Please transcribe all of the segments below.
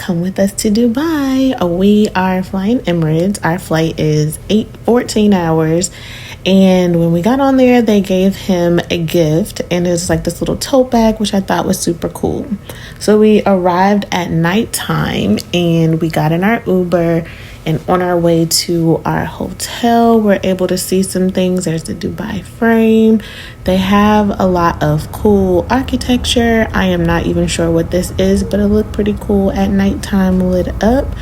come with us to Dubai. We are flying Emirates. Our flight is 14 hours. And when we got on there, they gave him a gift, and it was like this little tote bag, which I thought was super cool. So we arrived at nighttime and we got in our Uber, and on our way to our hotel, we're able to see some things. There's the Dubai frame. They have a lot of cool architecture. I am not even sure what this is, but it looked pretty cool at nighttime lit up.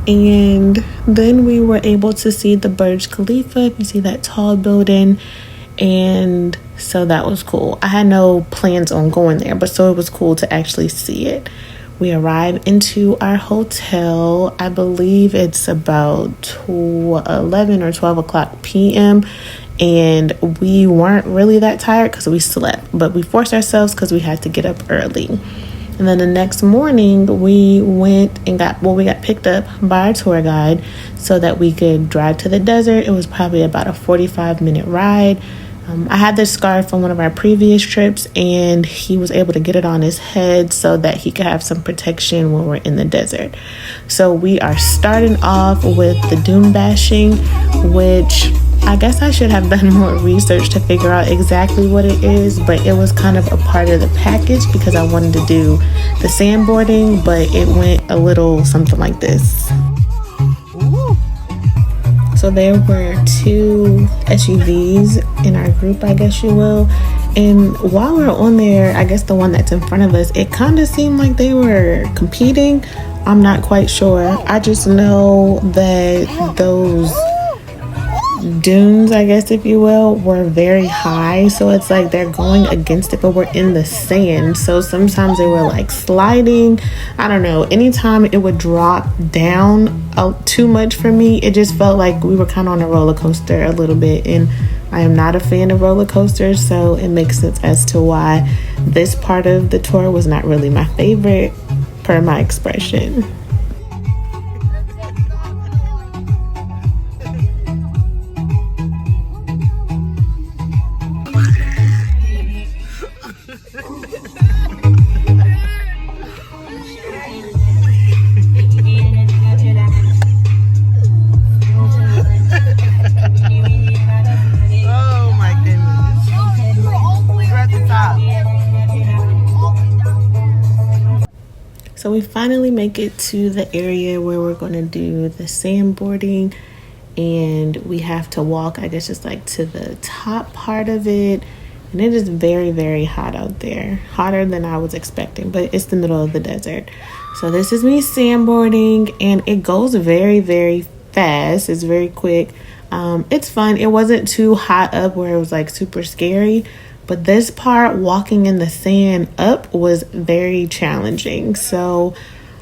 And then we were able to see the Burj Khalifa, if you see that tall building. And so that was cool. I had no plans on going there, but so it was cool to actually see it. We arrived into our hotel. I believe it's about 11 or 12 o'clock p.m. And we weren't really that tired because we slept, but we forced ourselves because we had to get up early. And then the next morning, we went and we got picked up by our tour guide so that we could drive to the desert. It was probably about a 45-minute ride. I had this scarf from one of our previous trips, and he was able to get it on his head so that he could have some protection when we're in the desert. So we are starting off with the dune bashing, which I guess I should have done more research to figure out exactly what it is, but it was kind of a part of the package because I wanted to do the sandboarding, but it went a little something like this. So there were 2 SUVs in our group, I guess you will. And while we were on there, I guess the one that's in front of us, it kind of seemed like they were competing. I'm not quite sure. I just know that those dunes, I guess if you will, were very high, so it's like they're going against it, but we're in the sand, so sometimes they were like sliding. I don't know, anytime it would drop down too much for me, it just felt like we were kind of on a roller coaster a little bit, and I am not a fan of roller coasters, so it makes sense as to why this part of the tour was not really my favorite, per my expression. So we finally make it to the area where we're going to do the sandboarding, and we have to walk, I guess, just like to the top part of it, and it is very, very hot out there, hotter than I was expecting, but it's the middle of the desert. So this is me sandboarding, and it goes very, very fast. It's very quick. It's fun. It wasn't too hot up where it was like super scary, but this part, walking in the sand up, was very challenging. So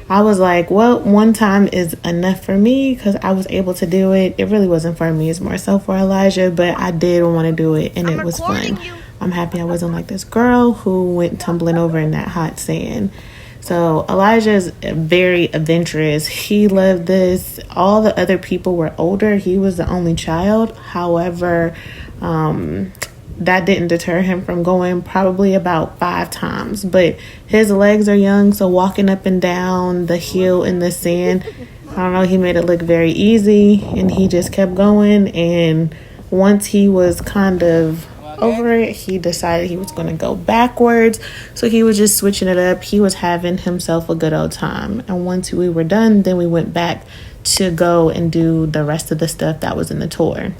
I was like, well, one time is enough for me because I was able to do it. It really wasn't for me. It's more so for Elijah, but I did want to do it, and it was fun. I'm happy I wasn't like this girl who went tumbling over in that hot sand. So Elijah is very adventurous. He loved this. All the other people were older. He was the only child. However, that didn't deter him from going probably about 5 times. But his legs are young, so walking up and down the hill in the sand, I don't know, he made it look very easy, and he just kept going. And once he was kind of over it, he decided he was going to go backwards, so he was just switching it up. He was having himself a good old time, and once we were done, then we went back to go and do the rest of the stuff that was in the tour.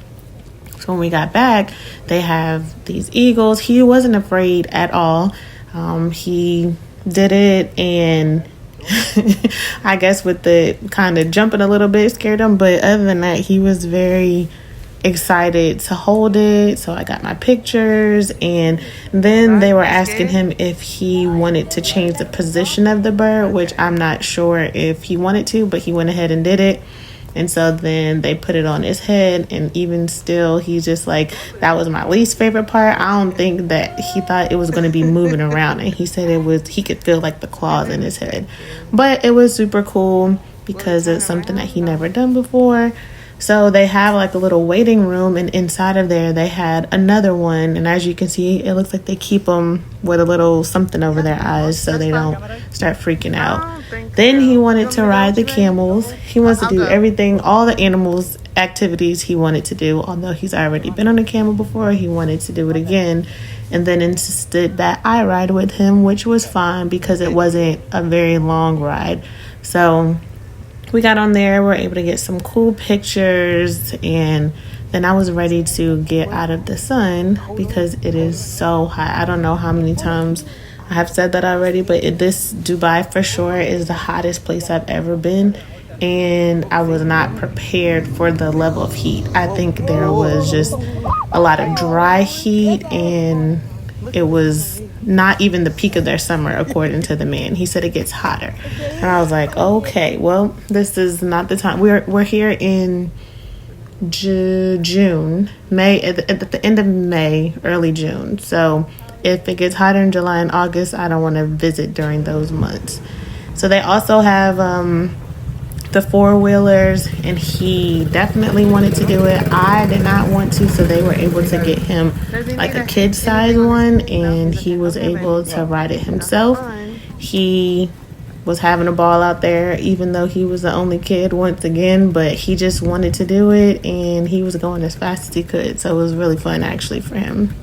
So when we got back, they have these eagles. He wasn't afraid at all. He did it, and I guess with the kind of jumping a little bit scared him, but other than that, he was very excited to hold it. So I got my pictures, and then they were asking him if he wanted to change the position of the bird, which I'm not sure if he wanted to, but he went ahead and did it. And so then they put it on his head, and even still, he's just like, that was my least favorite part. I don't think that he thought it was going to be moving around, and he said he could feel like the claws in his head. But it was super cool because it's something that he never done before. So they have like a little waiting room, and inside of there they had another one. And as you can see, it looks like they keep them with a little something over their eyes so they don't start freaking out. Then he wanted to ride the camels. He wants to do everything, all the animals activities he wanted to do. Although he's already been on a camel before, he wanted to do it again, and then insisted that I ride with him, which was fine because it wasn't a very long ride. So we got on there, we were able to get some cool pictures, and then I was ready to get out of the sun because it is so hot. I don't know how many times I have said that already, but this Dubai for sure is the hottest place I've ever been, and I was not prepared for the level of heat. I think there was just a lot of dry heat, and it was not even the peak of their summer, according to the man. He said it gets hotter. And I was like, okay, well, this is not the time. We're here in June, May, at the end of May, early June. So if it gets hotter in July and August, I don't want to visit during those months. So they also have the four-wheelers, and he definitely wanted to do it. I did not want to, so they were able to get him like a kid-size one, and he was able to ride it himself. He was having a ball out there, even though he was the only kid once again, but he just wanted to do it, and he was going as fast as he could, so it was really fun actually for him.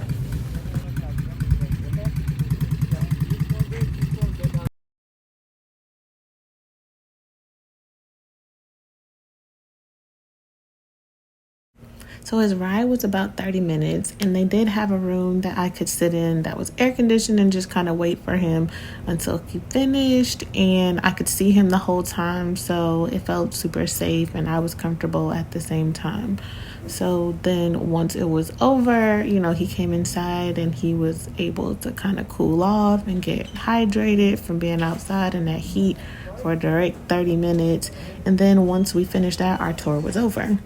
So his ride was about 30 minutes, and they did have a room that I could sit in that was air conditioned and just kind of wait for him until he finished, and I could see him the whole time, so it felt super safe and I was comfortable at the same time. So then once it was over, he came inside and he was able to kind of cool off and get hydrated from being outside in that heat for a direct 30 minutes. And then once we finished that, our tour was over.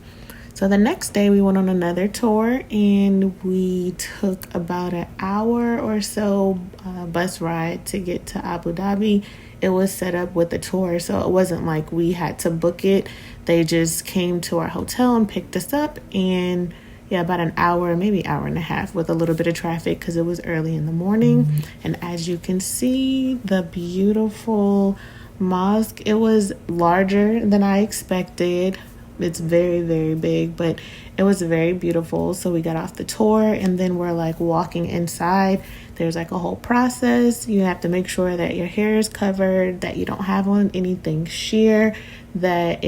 So the next day we went on another tour, and we took about an hour or so bus ride to get to Abu Dhabi. It was set up with the tour, so it wasn't like we had to book it. They just came to our hotel and picked us up, and about an hour, maybe hour and a half with a little bit of traffic because it was early in the morning. And as you can see, the beautiful mosque, it was larger than I expected. It's very, very big, but it was very beautiful. So we got off the tour, and then we're like walking inside. There's like a whole process. You have to make sure that your hair is covered, that you don't have on anything sheer, that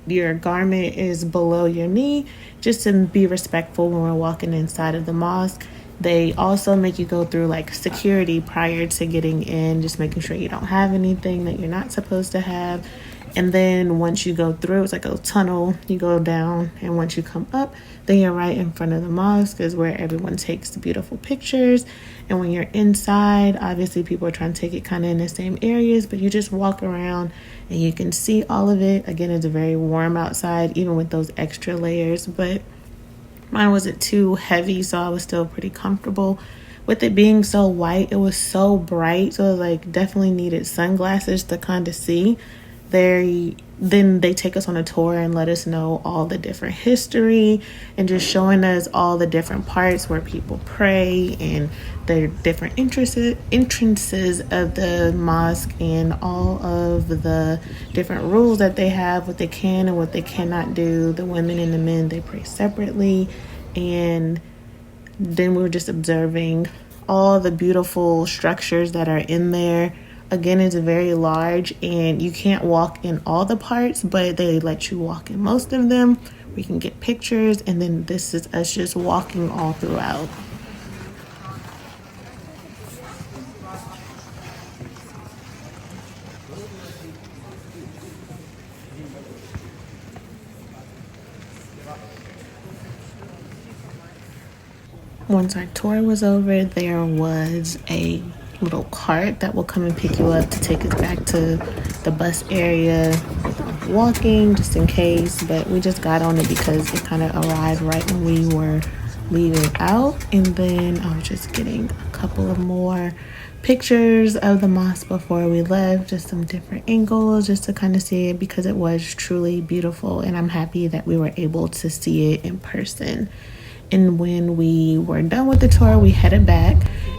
your garment is below your knee, just to be respectful when we're walking inside of the mosque. They also make you go through like security prior to getting in, just making sure you don't have anything that you're not supposed to have. And then once you go through, it's like a tunnel, you go down, and once you come up, then you're right in front of the mosque is where everyone takes the beautiful pictures. And when you're inside, obviously people are trying to take it kind of in the same areas, but you just walk around and you can see all of it. Again, it's very warm outside, even with those extra layers, but mine wasn't too heavy, so I was still pretty comfortable. With it being so white, it was so bright, so it was like definitely needed sunglasses to kind of see. Then they take us on a tour and let us know all the different history, and just showing us all the different parts where people pray and the different entrances of the mosque, and all of the different rules that they have, what they can and what they cannot do. The women and the men, they pray separately. And then we were just observing all the beautiful structures that are in there. Again, it's very large, and you can't walk in all the parts, but they let you walk in most of them. We can get pictures, and then this is us just walking all throughout. Once our tour was over, there was a little cart that will come and pick you up to take us back to the bus area without walking, just in case. But we just got on it because it kind of arrived right when we were leaving out. And then I was just getting a couple of more pictures of the mosque before we left, just some different angles just to kind of see it, because it was truly beautiful, and I'm happy that we were able to see it in person. And when we were done with the tour, we headed back,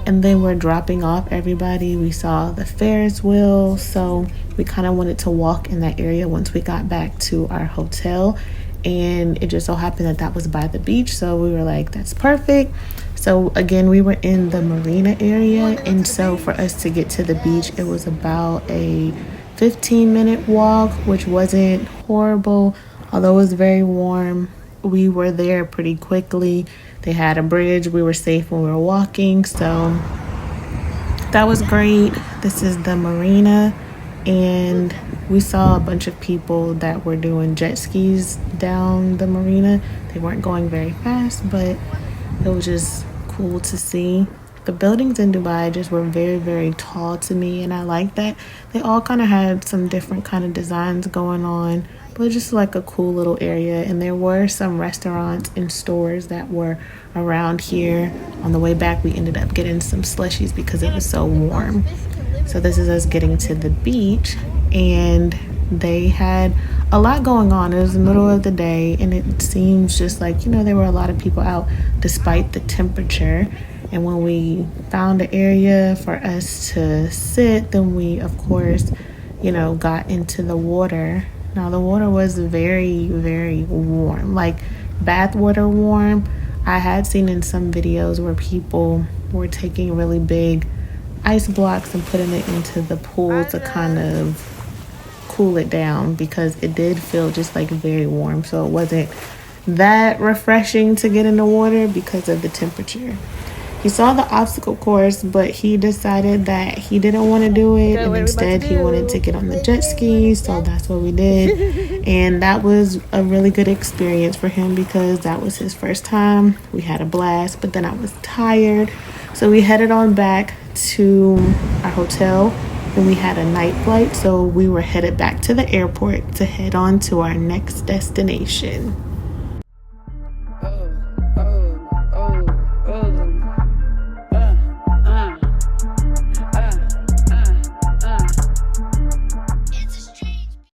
and then we're dropping off everybody. We saw the Ferris wheel, so we kind of wanted to walk in that area once we got back to our hotel, and it just so happened that that was by the beach, so we were like, that's perfect. So again, we were in the marina area, and so for us to get to the beach, it was about a 15-minute walk, which wasn't horrible, although it was very warm. We were there pretty quickly. They had a bridge. We were safe when we were walking, so that was great. This is the marina, and we saw a bunch of people that were doing jet skis down the marina. They weren't going very fast, but it was just cool to see. The buildings in Dubai just were very, very tall to me, and I like that. They all kind of had some different kind of designs going on, but just like a cool little area. And there were some restaurants and stores that were around here. On the way back, we ended up getting some slushies because it was so warm. So this is us getting to the beach, and they had a lot going on. It was the middle of the day, and it seems just like, there were a lot of people out despite the temperature. And when we found an area for us to sit, then we, of course, got into the water. Now, the water was very, very warm, like bath water warm. I had seen in some videos where people were taking really big ice blocks and putting it into the pool to kind of cool it down, because it did feel just like very warm. So it wasn't that refreshing to get in the water because of the temperature. He saw the obstacle course, but he decided that he didn't want to do it, and instead he wanted to get on the jet skis, so that's what we did. And that was a really good experience for him because that was his first time. We had a blast, but then I was tired, so we headed on back to our hotel, and we had a night flight, so we were headed back to the airport to head on to our next destination.